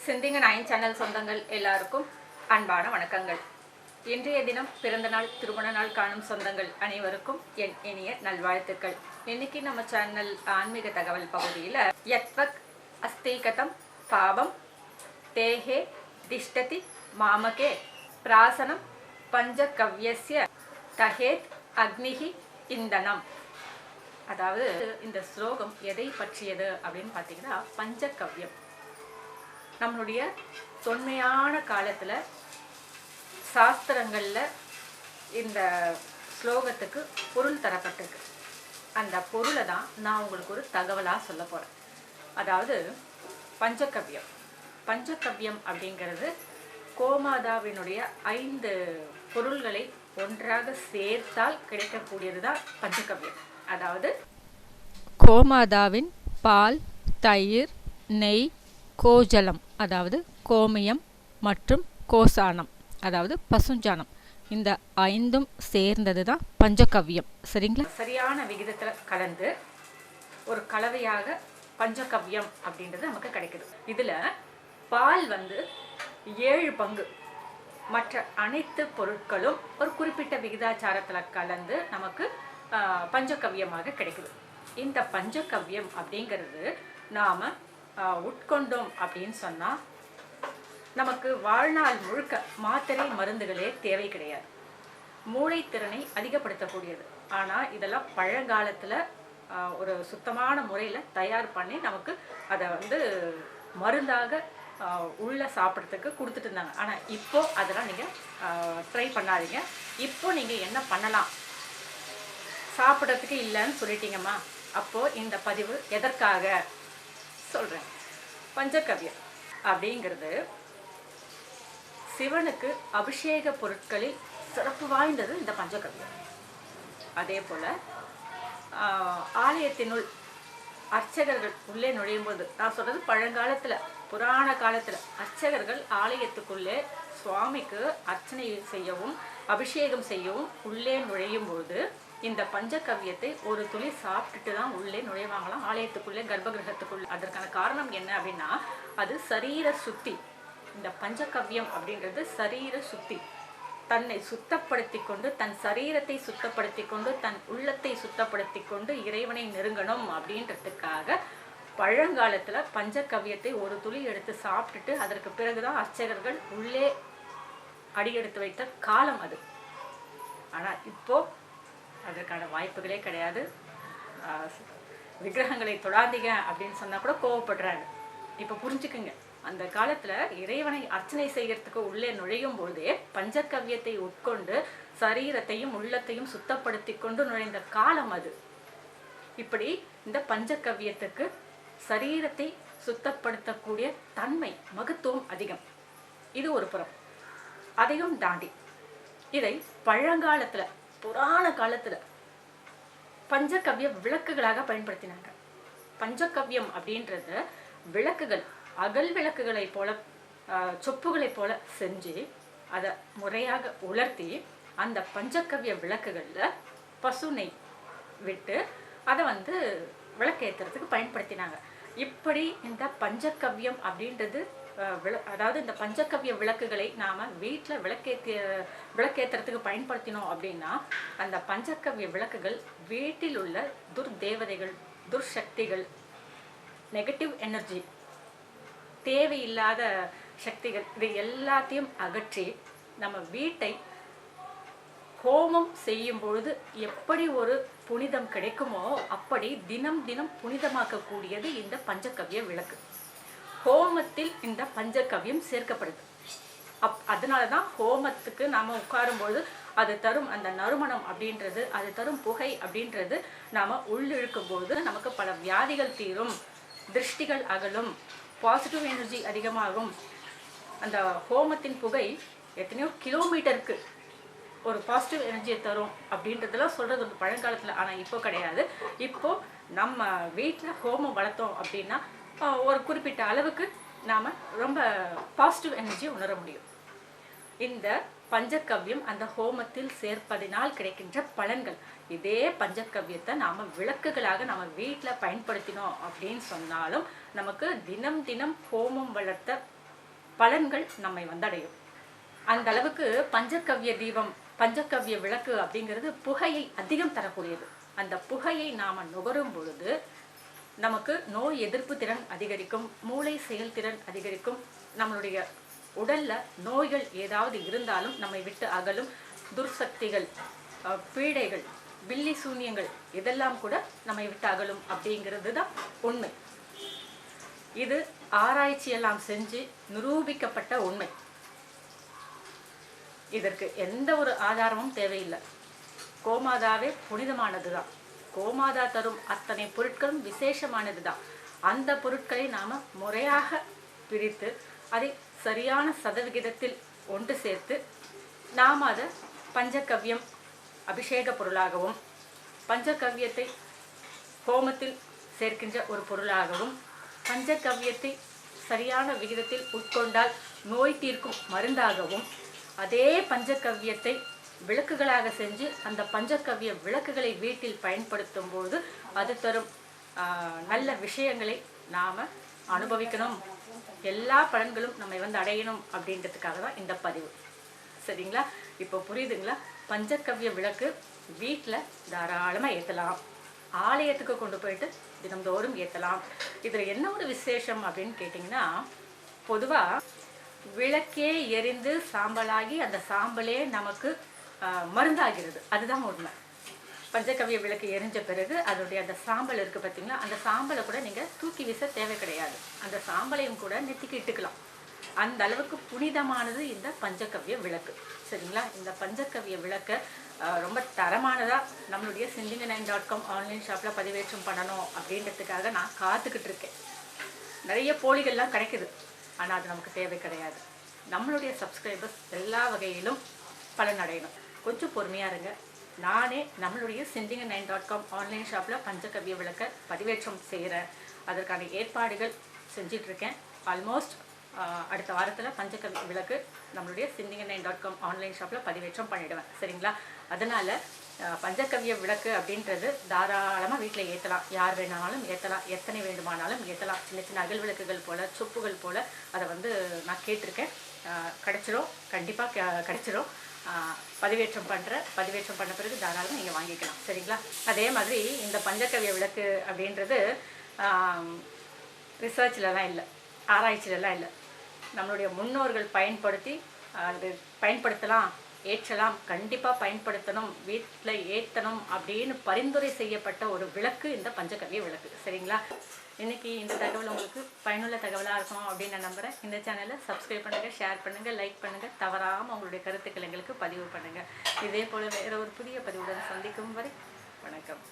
சிந்திங்க nine channel சொந்தங்கள் எல்லாருக்கும் அன்பான வணக்கங்கள். இன்றைய தினம் பிறந்த நாள் திருமண நாள் காணும் சொந்தங்கள் அனைவருக்கும் என் இனிய நல்வாழ்த்துக்கள். இன்னைக்கு நம்ம சேனல் ஆன்மீக தகவல் பகுதியில் யத்வக் அஸ்தீகதம் பாபம் தேஹே திஷ்டதி மாமகே பிராசனம் பஞ்சகவ்யஸ்ய தஹேத் அக்னிஹி இந்தனம். அதாவது இந்த ஸ்லோகம் எதை பற்றியது அப்படின்னு பார்த்தீங்கன்னா, பஞ்சகவ்யம். நம்மளுடைய தொன்மையான காலத்தில் சாஸ்திரங்களில் இந்த ஸ்லோகத்துக்கு பொருள் தரப்பட்டிருக்கு. அந்த பொருளை தான் நான் உங்களுக்கு ஒரு தகவலாக சொல்ல போகிறேன். அதாவது பஞ்சகவ்யம். பஞ்சகவ்யம் அப்படிங்கிறது கோமாதாவினுடைய 5 பொருள்களை ஒன்றாக சேர்த்தால் கிடைக்கக்கூடியது தான் பஞ்சகவ்யம். அதாவது கோமாதாவின் பால், தயிர், நெய், கோஜலம் அதாவது கோமியம் மற்றும் கோசானம் அதாவது பசுஞ்சானம், இந்த 5ம் சேர்ந்தது தான் பஞ்சகவ்யம். சரிங்களா? சரியான விகிதத்தில் கலந்து ஒரு கலவையாக பஞ்சகவ்யம் அப்படின்றது நமக்கு கிடைக்குது. இதில் பால் 7 பங்கு, மற்ற அனைத்து பொருட்களும் ஒரு குறிப்பிட்ட விகிதாச்சாரத்தில் கலந்து நமக்கு பஞ்சகவ்யமாக கிடைக்குது. இந்த பஞ்சகவ்யம் அப்படிங்கிறது நாம் உட்கொண்டோம் அப்படின்னு சொன்னால் நமக்கு வாழ்நாள் முழுக்க மாத்திரை மருந்துகளே தேவை கிடையாது. மூளைத்திறனை அதிகப்படுத்தக்கூடியது. ஆனால் இதெல்லாம் பழங்காலத்தில் ஒரு சுத்தமான முறையில் தயார் பண்ணி நமக்கு அதை மருந்தாக உள்ளே சாப்பிட்றதுக்கு கொடுத்துட்டு இருந்தாங்க. ஆனால் இப்போது அதெல்லாம் நீங்கள் ட்ரை பண்ணாதீங்க. இப்போது நீங்கள் என்ன பண்ணலாம், சாப்பிட்றதுக்கு இல்லைன்னு சொல்லிட்டீங்கம்மா, அப்போது இந்த பதிவு எதற்காக சொல்கிறேன். பஞ்சகவ்யம் அப்படிங்கிறது சிவனுக்கு அபிஷேக பொருட்களில் சிறப்பு வாய்ந்தது இந்த பஞ்சகவ்யம். அதே போல் ஆலயத்தினுள் அர்ச்சகர்கள் உள்ளே நுழையும் போது, நான் சொல்கிறது பழங்காலத்தில் புராண காலத்தில் அர்ச்சகர்கள் ஆலயத்துக்குள்ளே சுவாமிக்கு அர்ச்சனை செய்யவும் அபிஷேகம் செய்யவும் உள்ளே நுழையும் போது இந்த பஞ்சகவ்யத்தை ஒரு துளி சாப்பிட்டுட்டு தான் உள்ளே நுழைவாங்களாம் ஆலயத்துக்குள்ளே, கர்ப்பகிரகத்துக்குள்ளே. அதற்கான காரணம் என்ன அப்படின்னா, அது சரீர சுத்தி. இந்த பஞ்சகவ்யம் அப்படின்றது சரீர சுத்தி. தன்னை சுத்தப்படுத்தி கொண்டு, தன் சரீரத்தை சுத்தப்படுத்தி கொண்டு, தன் உள்ளத்தை சுத்தப்படுத்தி கொண்டு இறைவனை நெருங்கணும் அப்படின்றதுக்காக பழங்காலத்தில் பஞ்சகவ்யத்தை ஒரு துளி எடுத்து சாப்பிட்டுட்டு அதற்கு பிறகுதான் அர்ச்சகர்கள் உள்ளே அடியெடுத்து வைத்த காலம் அது. ஆனால் இப்போது அதற்கான வாய்ப்புகளே கிடையாது. விக்கிரகங்களை தொடாதீங்க அப்படின்னு சொன்னால் கூட கோவப்படுறாங்க. இப்போ புரிஞ்சுக்குங்க, அந்த காலத்தில் இறைவனை அர்ச்சனை செய்கிறதுக்கு உள்ளே நுழையும் பொழுதே பஞ்சகவ்யத்தை உட்கொண்டு சரீரத்தையும் உள்ளத்தையும் சுத்தப்படுத்தி கொண்டு நுழைந்த காலம் அது. இப்படி இந்த பஞ்சகவ்யத்துக்கு சரீரத்தை சுத்தப்படுத்தக்கூடிய தன்மை, மகத்துவம் அதிகம். இது ஒரு புறம். அதையும் தாண்டி இதை பழங்காலத்தில் புராண காலத்தில் பஞ்சகவ்ய விளக்குகளாக பயன்படுத்தினாங்க. பஞ்சகவ்யம் அப்படின்றது விளக்குகள், அகல் விளக்குகளை போல, சொப்புகளை போல செஞ்சு அதை முறையாக உலர்த்தி அந்த பஞ்சகவ்ய விளக்குகளில் பசு நெய் விட்டு அதை விளக்கேற்றுறதுக்கு பயன்படுத்தினாங்க. இப்படி இந்த பஞ்சகவ்யம் அப்படின்றது அதாவது இந்த பஞ்சகவ்ய விளக்குகளை நாம் வீட்டில் விளக்கேற்றுறதுக்கு பயன்படுத்தினோம் அப்படின்னா, அந்த பஞ்சகவ்ய விளக்குகள் வீட்டில் உள்ள துர்தேவதைகள், துர்சக்திகள், நெகட்டிவ் எனர்ஜி, தேவையில்லாத சக்திகள், இது எல்லாத்தையும் அகற்றி நம்ம வீட்டை ஹோமம் செய்யும் பொழுது எப்படி ஒரு புனிதம் கிடைக்குமோ அப்படி தினம் தினம் புனிதமாக்கக்கூடியது இந்த பஞ்சகவ்ய விளக்கு. ஹோமத்தில் இந்த பஞ்சகவ்யம் சேர்க்கப்படுது. அதனால தான் ஹோமத்துக்கு நாம் உட்காரும்பொழுது அது தரும் அந்த நறுமணம் அப்படின்றது, அது தரும் புகை அப்படின்றது நாம் உள்ளிழுக்கும் பொழுது நமக்கு பல வியாதிகள் தீரும், திருஷ்டிகள் அகலும், பாசிட்டிவ் எனர்ஜி அதிகமாகும். அந்த ஹோமத்தின் புகை எத்தனையோ கிலோமீட்டருக்கு ஒரு பாசிட்டிவ் எனர்ஜியை தரும் அப்படின்றதெல்லாம் சொல்கிறது ஒரு பழங்காலத்தில். ஆனால் இப்போ கிடையாது. இப்போது நம்ம வீட்டில் ஹோமம் வளர்த்தோம் அப்படின்னா ஒரு குறிப்பிட்ட அளவுக்கு நாம் ரொம்ப பாசிட்டிவ் எனர்ஜியை உணர முடியும். இந்த பஞ்சகவ்யம் அந்த ஹோமத்தில் சேர்ப்பதினால் கிடைக்கின்ற பலன்கள். இதே பஞ்சகவ்யத்தை நாம் விளக்குகளாக நம்ம வீட்டில் பயன்படுத்தினோம் அப்படின்னு சொன்னாலும் நமக்கு தினம் தினம் ஹோமம் வளர்த்த பலன்கள் நம்மை வந்தடையும். அந்த அளவுக்கு பஞ்சகவ்ய தீபம், பஞ்சகவ்ய விளக்கு அப்படிங்கிறது புகையை அதிகம் தரக்கூடியது. அந்த புகையை நாம் நுகரும் பொழுது நமக்கு நோய் எதிர்ப்பு திறன் அதிகரிக்கும், மூளை செயல்திறன் அதிகரிக்கும், நம்மளுடைய உடல்ல நோய்கள் ஏதாவது இருந்தாலும் நம்மை விட்டு அகலும், துர்சக்திகள், பீடைகள், பில்லி சூன்யங்கள் இதெல்லாம் கூட நம்மை விட்டு அகலும் அப்படிங்கிறது தான் உண்மை. இது ஆராய்ச்சியெல்லாம் செஞ்சு நிரூபிக்கப்பட்ட உண்மை. இதற்கு எந்த ஒரு ஆதாரமும் தேவையில்லை. கோமாதாவே புனிதமானது தான். கோமாதா தரும் அத்தனை பொருட்களும் விசேஷமானது தான். அந்த பொருட்களை நாம் முறையாக பிரித்து அதை சரியான சதவிகிதத்தில் ஒன்று சேர்த்து நாம் அதை பஞ்சகவ்யம் அபிஷேக பொருளாகவும், பஞ்சகவ்யத்தை ஹோமத்தில் சேர்க்கின்ற ஒரு பொருளாகவும், பஞ்சகவ்யத்தை சரியான விகிதத்தில் உட்கொண்டால் நோய் தீர்க்கும் மருந்தாகவும், அதே பஞ்சகவ்யத்தை விளக்குகளாக செஞ்சு அந்த பஞ்சகவ்ய விளக்குகளை வீட்டில் பயன்படுத்தும் போது அது தரும் நல்ல விஷயங்களை நாம் அனுபவிக்கணும், எல்லா பலன்களும் நம்மை அடையணும் அப்படின்றதுக்காக தான் இந்த பதிவு. சரிங்களா? இப்போ புரியுதுங்களா? பஞ்சகவ்ய விளக்கு வீட்டில் தாராளமாக ஏற்றலாம், ஆலயத்துக்கு கொண்டு போயிட்டு தினந்தோறும் ஏற்றலாம். இதில் என்ன ஒரு விசேஷம் அப்படின்னு கேட்டிங்கன்னா, பொதுவாக விளக்கே எரிந்து சாம்பலாகி அந்த சாம்பலே நமக்கு மருந்தாகிறது. அதுதான் உண்மை. பஞ்சகவ்ய விளக்கு எரிஞ்ச பிறகு அதனுடைய அந்த சாம்பல் இருக்குது பார்த்தீங்களா, அந்த சாம்பலை கூட நீங்கள் தூக்கி வீச தேவை கிடையாது. அந்த சாம்பலையும் கூட நெத்திக்கு இட்டுக்கலாம். அந்த அளவுக்கு புனிதமானது இந்த பஞ்சகவ்ய விளக்கு. சரிங்களா? இந்த பஞ்சகவ்ய விளக்கை ரொம்ப தரமானதாக நம்மளுடைய Sindhinga9.com ஆன்லைன் ஷாப்பில் பதிவேற்றம் பண்ணணும் அப்படின்றதுக்காக நான் காத்துக்கிட்டு இருக்கேன். நிறைய போலிகள்லாம் கிடைக்குது, ஆனால் அது நமக்கு தேவை கிடையாது. நம்மளுடைய சப்ஸ்கிரைபர்ஸ் எல்லா வகையிலும் பலனடையணும். கொஞ்சம் பொறுமையாக இருங்க. நானே நம்மளுடைய Sindhinga9.com ஆன்லைன் ஷாப்பில் பஞ்சகவ்ய விளக்கை பதிவேற்றம் செய்கிறேன். அதற்கான ஏற்பாடுகள் செஞ்சிட்ருக்கேன். ஆல்மோஸ்ட் அடுத்த வாரத்தில் பஞ்சகவ்ய விளக்கு நம்மளுடைய Sindhinga9.com ஆன்லைன் ஷாப்பில் பதிவேற்றம் பண்ணிவிடுவேன். சரிங்களா? அதனால் பஞ்சகவ்ய விளக்கு அப்படின்றது தாராளமாக வீட்டில் ஏற்றலாம். யார் வேணாலும் ஏற்றலாம், எத்தனை வேண்டுமானாலும் ஏற்றலாம். சின்ன சின்ன அகல் விளக்குகள் போல், சொப்புகள் போல் அதை நான் கேட்டிருக்கேன். கிடச்சிரும், கண்டிப்பாக கிடச்சிரும். பதிவேற்றம் பண்ண பிறகு தாராளமாக நீங்கள் வாங்கிக்கலாம். சரிங்களா? அதே மாதிரி இந்த பஞ்சகவ்ய விளக்கு அப்படின்றது ரிசர்ச்லலாம் இல்லை, ஆராய்ச்சிலலாம் இல்லை. நம்மளுடைய முன்னோர்கள் பயன்படுத்தி அது பயன்படுத்தலாம், ஏற்றலாம், கண்டிப்பாக பயன்படுத்தணும், வீட்டில் ஏற்றணும் அப்படின்னு பரிந்துரை செய்யப்பட்ட ஒரு விளக்கு இந்த பஞ்சகவ்ய விளக்கு. சரிங்களா? இன்றைக்கி இந்த தகவல் உங்களுக்கு பயனுள்ள தகவலாக இருக்கும் அப்படின்னு நான் நம்புகிறேன். இந்த சேனலை சப்ஸ்கிரைப் பண்ணுங்கள், ஷேர் பண்ணுங்கள், லைக் பண்ணுங்கள், தவறாமல் உங்களுடைய கருத்துக்கள் எங்களுக்கு பதிவு பண்ணுங்கள். இதே போல் வேறு ஒரு புதிய பதிவுடன் சந்திக்கும் வரை வணக்கம்.